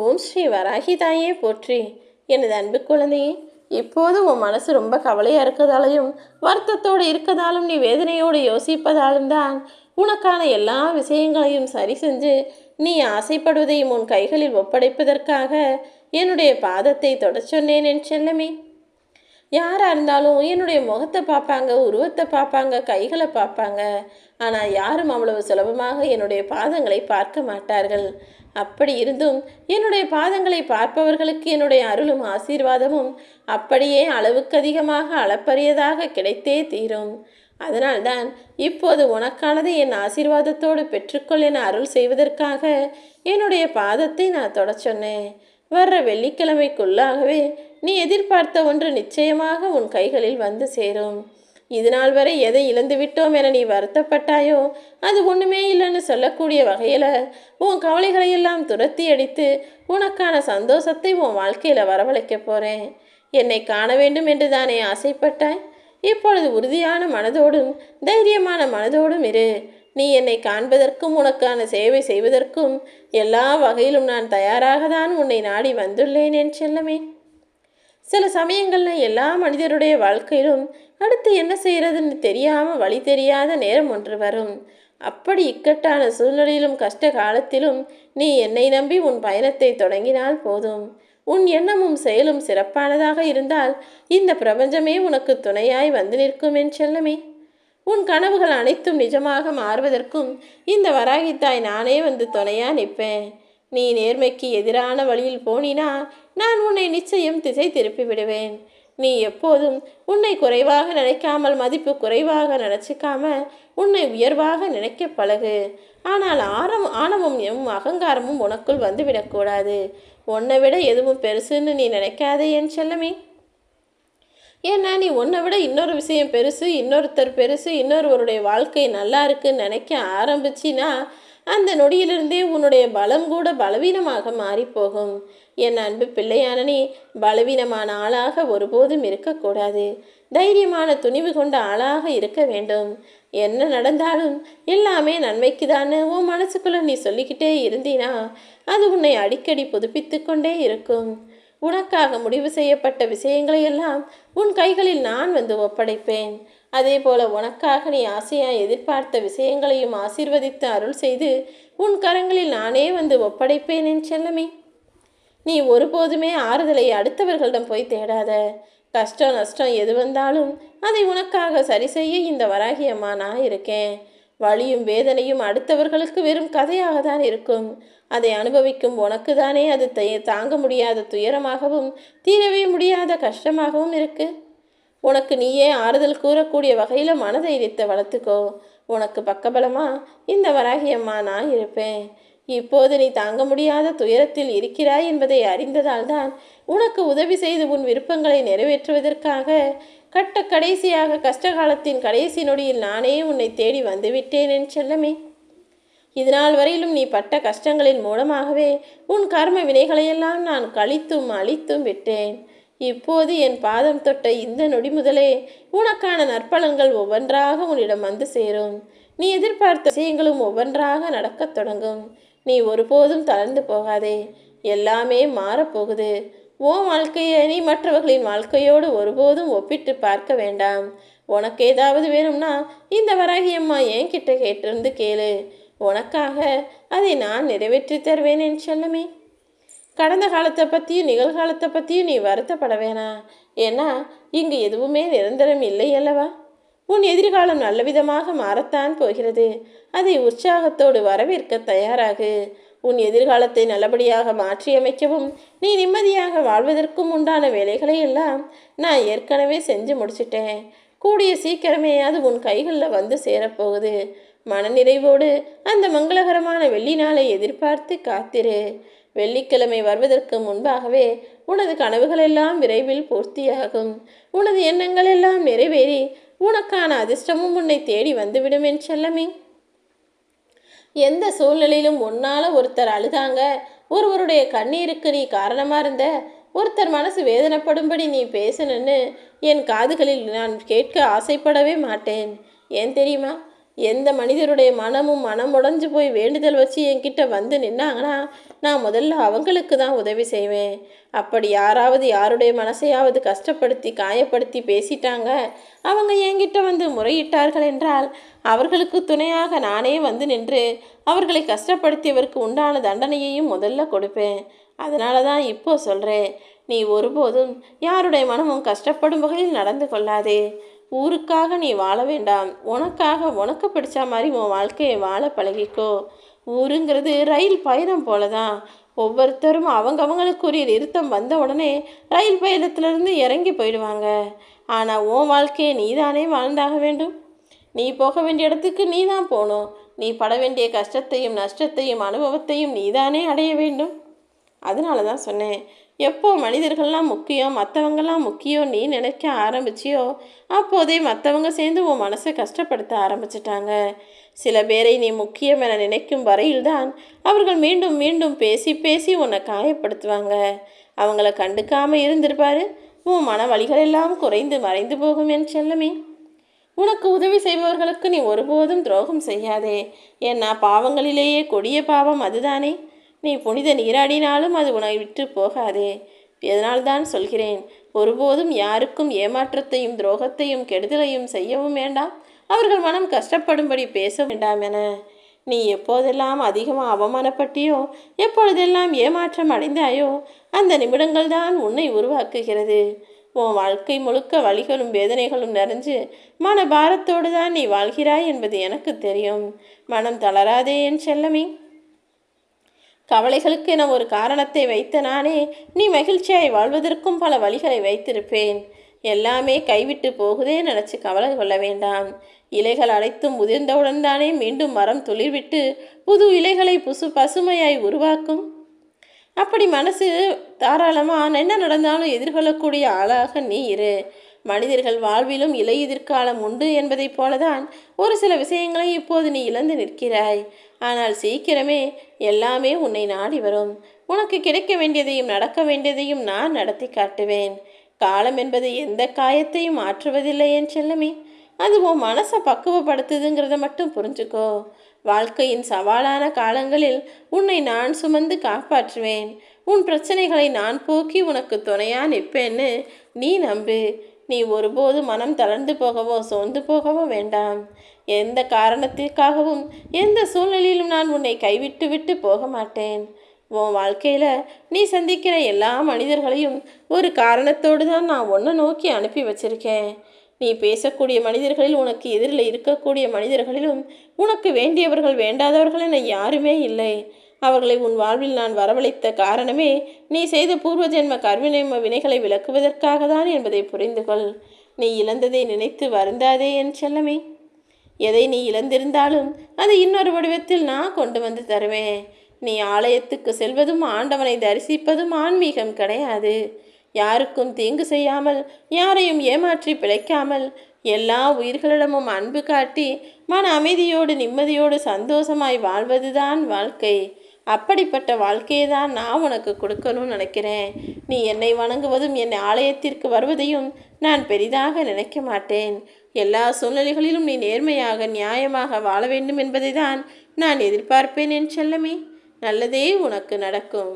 ஓம் ஸ்ரீ வராகி தாயே போற்றி. எனது அன்பு குழந்தையே, இப்போது உன் மனசு ரொம்ப கவலையாக இருக்கிறதாலையும் வருத்தத்தோடு இருக்கதாலும் நீ வேதனையோடு யோசிப்பதாலும் தான் உனக்கான எல்லா விஷயங்களையும் சரி செஞ்சு நீ ஆசைப்படுவதையும் உன் கைகளில் ஒப்படைப்பதற்காக என்னுடைய பாதத்தை தொட சொன்னேன் என் செல்லமே. யாராக இருந்தாலும் என்னுடைய முகத்தை பார்ப்பாங்க, உருவத்தை பார்ப்பாங்க, கைகளை பார்ப்பாங்க. ஆனால் யாரும் அவ்வளவு சுலபமாக என்னுடைய பாதங்களை பார்க்க மாட்டார்கள். அப்படி இருந்தும் என்னுடைய பாதங்களை பார்ப்பவர்களுக்கு என்னுடைய அருளும் ஆசீர்வாதமும் அப்படியே அளவுக்கு அதிகமாக அளப்பரியதாக கிடைத்தே தீரும். அதனால்தான் இப்போது உனக்கானதை என் ஆசீர்வாதத்தோடு பெற்றுக்கொள் என அருள் செய்வதற்காக என்னுடைய பாதத்தை நான் தொட சொன்னேன். வர்ற வெள்ளிக்கிழமைக்குள்ளாகவே நீ எதிர்பார்த்த ஒன்று நிச்சயமாக உன் கைகளில் வந்து சேரும். இது நாள் வரை எதை இழந்து விட்டோம் என நீ வருத்தப்பட்டாயோ அது ஒன்றுமே இல்லைன்னு சொல்லக்கூடிய வகையில் உன் கவலைகளையெல்லாம் துரத்தி அடித்து உனக்கான சந்தோஷத்தை உன் வாழ்க்கையில் வரவழைக்க போகிறேன். என்னை காண வேண்டும் என்று தானே ஆசைப்பட்டாய்? இப்பொழுது உறுதியான மனதோடும் தைரியமான மனதோடும் இரு. நீ என்னை காண்பதற்கும் உனக்கான சேவை செய்வதற்கும் எல்லா வகையிலும் நான் தயாராக தான் உன்னை நாடி வந்துள்ளேன் என் செல்லமே. சில சமயங்களில் எல்லா மனிதருடைய வாழ்க்கையிலும் அடுத்து என்ன செய்கிறதுன்னு தெரியாமல் வழி தெரியாத நேரம் ஒன்று வரும். அப்படி இக்கட்டான சூழ்நிலையிலும் கஷ்ட காலத்திலும் நீ என்னை நம்பி உன் பயணத்தை தொடங்கினால் போதும். உன் எண்ணமும் செயலும் சிறப்பானதாக இருந்தால் இந்த பிரபஞ்சமே உனக்கு துணையாய் வந்து நிற்கும் என் செல்லமே. உன் கனவுகள் அனைத்தும் நிஜமாக மாறுவதற்கும் இந்த வராகித்தாய் நானே வந்து துணையா நிற்பேன். நீ நேர்மைக்கு எதிரான வழியில் போனினா நான் உன்னை நிச்சயம் திசை திருப்பி விடுவேன். நீ எப்போதும் உன்னை குறைவாக நினைக்காமல் மதிப்பு குறைவாக நினச்சிக்காம உன்னை உயர்வாக நினைக்க பழகு. ஆனால் ஆணவமும் அகங்காரமும் உனக்குள் வந்துவிடக்கூடாது. உன்னை விட எதுவும் பெருசுன்னு நீ நினைக்காதே என் செல்லமே. ஏன்னா நீ உன்னை விட இன்னொரு விஷயம் பெருசு, இன்னொருத்தர் பெருசு, இன்னொருவருடைய வாழ்க்கை நல்லா இருக்குன்னு நினைக்க ஆரம்பிச்சின்னா அந்த நொடியிலிருந்தே உன்னுடைய பலம் கூட பலவீனமாக மாறிப்போகும். என் அன்பு பிள்ளையான நீ பலவீனமான ஆளாக ஒருபோதும் இருக்கக்கூடாது. தைரியமான துணிவு கொண்ட ஆளாக இருக்க வேண்டும். என்ன நடந்தாலும் எல்லாமே நன்மைக்கு தானே உன் மனசுக்குள்ள நீ சொல்லிக்கிட்டே இருந்தீனா அது உன்னை அடிக்கடி புதுப்பித்து கொண்டே இருக்கும். உனக்காக முடிவு செய்யப்பட்ட விஷயங்களையெல்லாம் உன் கைகளில் நான் வந்து ஒப்படைப்பேன். அதே போல உனக்காக நீ ஆசையாய் எதிர்பார்த்த விஷயங்களையும் ஆசீர்வதித்து அருள் செய்து உன் கரங்களில் நானே வந்து ஒப்படைப்பேன் என் செல்லமே. நீ ஒருபோதுமே ஆறுதலை அடுத்தவர்களிடம் போய் தேடாத. கஷ்டம் நஷ்டம் எது வந்தாலும் அதை உனக்காக சரி செய்ய இந்த வராகி அம்மா நான் இருக்கேன். வலியும் வேதனையும் அடுத்தவர்களுக்கு வெறும் கதையாக தான் இருக்கும். அதை அனுபவிக்கும் உனக்கு தானே அது தாங்க முடியாத துயரமாகவும் தீரவே முடியாத கஷ்டமாகவும் இருக்கு. உனக்கு நீயே ஆறுதல் கூறக்கூடிய வகையில் மனதைரியத்தை வளர்த்துக்கோ. உனக்கு பக்கபலமா இந்த வராகி அம்மா நான் இருப்பேன். இப்போது நீ தாங்க முடியாத துயரத்தில் இருக்கிறாய் என்பதை அறிந்ததால் தான் உனக்கு உதவி செய்து உன் விருப்பங்களை நிறைவேற்றுவதற்காக கடைசியாக கஷ்டகாலத்தின் கடைசி நொடியில் நானே உன்னை தேடி வந்துவிட்டேன் என் செல்லமே. இதனால் வரையிலும் நீ பட்ட கஷ்டங்களின் மூலமாகவே உன் கர்ம வினைகளையெல்லாம் நான் கழித்தும் அழித்தும் விட்டேன். இப்போது என் பாதம் தொட்ட இந்த நொடி முதலே உனக்கான நற்பலன்கள் ஒவ்வொன்றாக உன்னிடம் வந்து சேரும். நீ எதிர்பார்த்த விஷயங்களும் ஒவ்வொன்றாக நடக்கத் தொடங்கும். நீ ஒருபோதும் தளர்ந்து போகாதே. எல்லாமே மாறப்போகுது. உன் வாழ்க்கையை நீ மற்றவர்களின் வாழ்க்கையோடு ஒருபோதும் ஒப்பிட்டு பார்க்க வேண்டாம். உனக்கு ஏதாவது வேணும்னா இந்த வராகி அம்மா என்கிட்ட கேட்டிருந்து கேளு. உனக்காக அதை நான் நிறைவேற்றி தருவேன் என் செல்லமே. கடந்த காலத்தை பற்றியும் நிகழ்காலத்தை பற்றியும் நீ வருத்தப்பட வேணாம். ஏன்னா இங்கு எதுவுமே நிரந்தரம் இல்லை அல்லவா? உன் எதிர்காலம் நல்ல விதமாக மாறத்தான் போகிறது. அதை உற்சாகத்தோடு வரவேற்க தயாராகு. உன் எதிர்காலத்தை நல்லபடியாக மாற்றியமைக்கவும் நீ நிம்மதியாக வாழ்வதற்கும் உண்டான வேலைகளை எல்லாம் நான் ஏற்கனவே செஞ்சு முடிச்சிட்டேன். கூடிய சீக்கிரமே அது உன் கைகளில் வந்து சேரப்போகுது. மனநிறைவோடு அந்த மங்களகரமான வெள்ளி நாளை எதிர்பார்த்து காத்திரு. வெள்ளிக்கிழமை வருவதற்கு முன்பாகவே உனது கனவுகள் எல்லாம் விரைவில் பூர்த்தியாகும். உனது எண்ணங்கள் எல்லாம் நிறைவேறி உனக்கான அதிர்ஷ்டமும் உன்னை தேடி வந்துவிடும் என் செல்லமே. எந்த சூழ்நிலையிலும் உன்னால ஒருத்தர் அழுதாங்க, ஒருவருடைய கண்ணீருக்கு நீ காரணமாக இருந்த, ஒருத்தர் மனசு வேதனைப்படும்படி நீ பேசணுன்னு என் காதுகளில் நான் கேட்க ஆசைப்படவே மாட்டேன். ஏன் தெரியுமா? எந்த மனிதருடைய மனமும் மனமுடைஞ்சு போய் வேண்டுதல் வச்சு என்கிட்ட வந்து நின்னாங்கன்னா நான் முதல்ல அவங்களுக்கு தான் உதவி செய்வேன். அப்படி யாராவது யாருடைய மனசையாவது கஷ்டப்படுத்தி காயப்படுத்தி பேசிட்டாங்க, அவங்க என்கிட்ட வந்து முறையிட்டார்கள் என்றால் அவர்களுக்கு துணையாக நானே வந்து நின்று அவர்களை கஷ்டப்படுத்தியவருக்கு உண்டான தண்டனையையும் முதல்ல கொடுப்பேன். அதனால தான் இப்போ சொல்கிறேன், நீ ஒருபோதும் யாருடைய மனமும் கஷ்டப்படும் வகையில் நடந்து கொள்ளாதே. ஊருக்காக நீ வாழ வேண்டாம், உனக்காக உனக்கு பிடிச்ச மாதிரி உன் வாழ்க்கையை வாழ பழகிக்கோ. ஊருங்கிறது ரயில் பயணம் போல தான். ஒவ்வொருத்தரும் அவங்கவுங்களுக்குரிய நிறுத்தம் வந்த உடனே ரயில் பயணத்திலிருந்து இறங்கி போயிடுவாங்க. ஆனால் உன் வாழ்க்கையை நீ தானே வாழ்ந்தாக வேண்டும். நீ போக வேண்டிய இடத்துக்கு நீ தான் போகணும். நீ பட வேண்டிய கஷ்டத்தையும் நஷ்டத்தையும் அனுபவத்தையும் நீ தானே அடைய வேண்டும். அதனால தான் சொன்னேன், எப்போ மனிதர்கள்லாம் முக்கியம், மற்றவங்கெல்லாம் முக்கியம் நீ நினைக்க ஆரம்பிச்சியோ அப்போதே மற்றவங்க சேர்ந்து உன் மனசை கஷ்டப்படுத்த ஆரம்பிச்சிட்டாங்க. சில பேரை நீ முக்கியம் என நினைக்கும் வரையில்தான் அவர்கள் மீண்டும் மீண்டும் பேசி பேசி உன்னை காயப்படுத்துவாங்க. அவங்கள கண்டுக்காமல் இருந்திருப்பாரு, உன் மன வலிகள் எல்லாம் குறைந்து மறைந்து போகும் என் செல்லமே. உனக்கு உதவி செய்பவர்களுக்கு நீ ஒருபோதும் துரோகம் செய்யாதே. ஏன்னா பாவங்களிலேயே கொடிய பாவம் அதுதானே. நீ புனித நீராடினாலும் அது உன்னை விட்டு போகாதே. இதனால்தான் சொல்கிறேன், ஒருபோதும் யாருக்கும் ஏமாற்றத்தையும் துரோகத்தையும் கெடுதலையும் செய்யவும் வேண்டாம், அவர்கள் மனம் கஷ்டப்படும்படி பேச வேண்டாம் என. நீ எப்போதெல்லாம் அதிகமாக அவமானப்பட்டியோ, எப்பொழுதெல்லாம் ஏமாற்றம் அடைந்தாயோ, அந்த நிமிடங்கள் தான் உன்னை உருவாக்குகிறது. உன் வாழ்க்கை முழுக்க வலிகளும் வேதனைகளும் நிறைஞ்சு மன பாரத்தோடு தான் நீ வாழ்கிறாய் என்பது எனக்கு தெரியும். மனம் தளராதே என் செல்லமே. கவலைகளுக்கு என ஒரு காரணத்தை வைத்த நானே நீ மகிழ்ச்சியாய் வாழ்வதற்கும் பல வழிகளை வைத்திருப்பேன். எல்லாமே கைவிட்டு போகுதே நினச்சி கவலை கொள்ள வேண்டாம். இலைகள் அனைத்தும் முதிர்ந்தவுடன் தானே மீண்டும் மரம் துளிர்விட்டு புது இலைகளை பசுமையாய் உருவாக்கும். அப்படி மனசு தாராளமாக என்ன நடந்தாலும் எதிர்கொள்ளக்கூடிய ஆளாக நீ இரு. மனிதர்கள் வாழ்விலும் இலையுதிர்காலம் உண்டு என்பதைப் போலதான் ஒரு சில விஷயங்களை இப்போது நீ இழந்து நிற்கிறாய். ஆனால் சீக்கிரமே எல்லாமே உன்னை நாடி வரும். உனக்கு கிடைக்க வேண்டியதையும் நடக்க வேண்டியதையும் நான் நடத்தி காட்டுவேன். காலம் என்பது எந்த காயத்தையும் மாற்றுவதில்லை என் செல்லமே. அது உன் மனசை பக்குவப்படுத்துதுங்கிறத மட்டும் புரிஞ்சுக்கோ. வாழ்க்கையின் சவாலான காலங்களில் உன்னை நான் சுமந்து காப்பாற்றுவேன். உன் பிரச்சனைகளை நான் போக்கி உனக்கு துணையா நிற்பேன்னு நீ நம்பு. நீ ஒருபோது மனம் தளர்ந்து போகவோ சோர்ந்து போகவோ வேண்டாம். எந்த காரணத்திற்காகவும் எந்த சூழ்நிலையிலும் நான் உன்னை கைவிட்டு விட்டு போக மாட்டேன். உன் வாழ்க்கையில் நீ சந்திக்கிற எல்லா மனிதர்களையும் ஒரு காரணத்தோடு தான் நான் உன்னை நோக்கி அனுப்பி வச்சிருக்கேன். நீ பேசக்கூடிய மனிதர்களில் உனக்கு எதிரில் இருக்கக்கூடிய மனிதர்களிலும் உனக்கு வேண்டியவர்கள் வேண்டாதவர்கள் என யாருமே இல்லை. அவர்களை உன் வாழ்வில் நான் வரவழைத்த காரணமே நீ செய்த பூர்வ ஜென்ம கர்ம வினைகளை விளக்குவதற்காக தான் என்பதை புரிந்து கொள். நீ இழந்ததை நினைத்து வருந்தாதே என் செல்லமே. எதை நீ இழந்திருந்தாலும் அதை இன்னொரு வடிவத்தில் நான் கொண்டு வந்து தருவேன். நீ ஆலயத்துக்கு செல்வதும் ஆண்டவனை தரிசிப்பதும் ஆன்மீகம் கிடையாது. யாருக்கும் தீங்கு செய்யாமல் யாரையும் ஏமாற்றி பிழைக்காமல் எல்லா உயிர்களிடமும் அன்பு காட்டி மன அமைதியோடு நிம்மதியோடு சந்தோஷமாய் வாழ்வதுதான் வாழ்க்கை. அப்படிப்பட்ட வாழ்க்கையை தான் நான் உனக்கு கொடுக்கணும்னு நினைக்கிறேன். நீ என்னை வணங்குவதும் என் ஆலயத்திற்கு வருவதையும் நான் பெரிதாக நினைக்க மாட்டேன். எல்லா சூழ்நிலைகளிலும் நீ நேர்மையாக நியாயமாக வாழ வேண்டும் என்பதை தான் நான் எதிர்பார்ப்பேன் என் செல்லமே. நல்லதே உனக்கு நடக்கும்.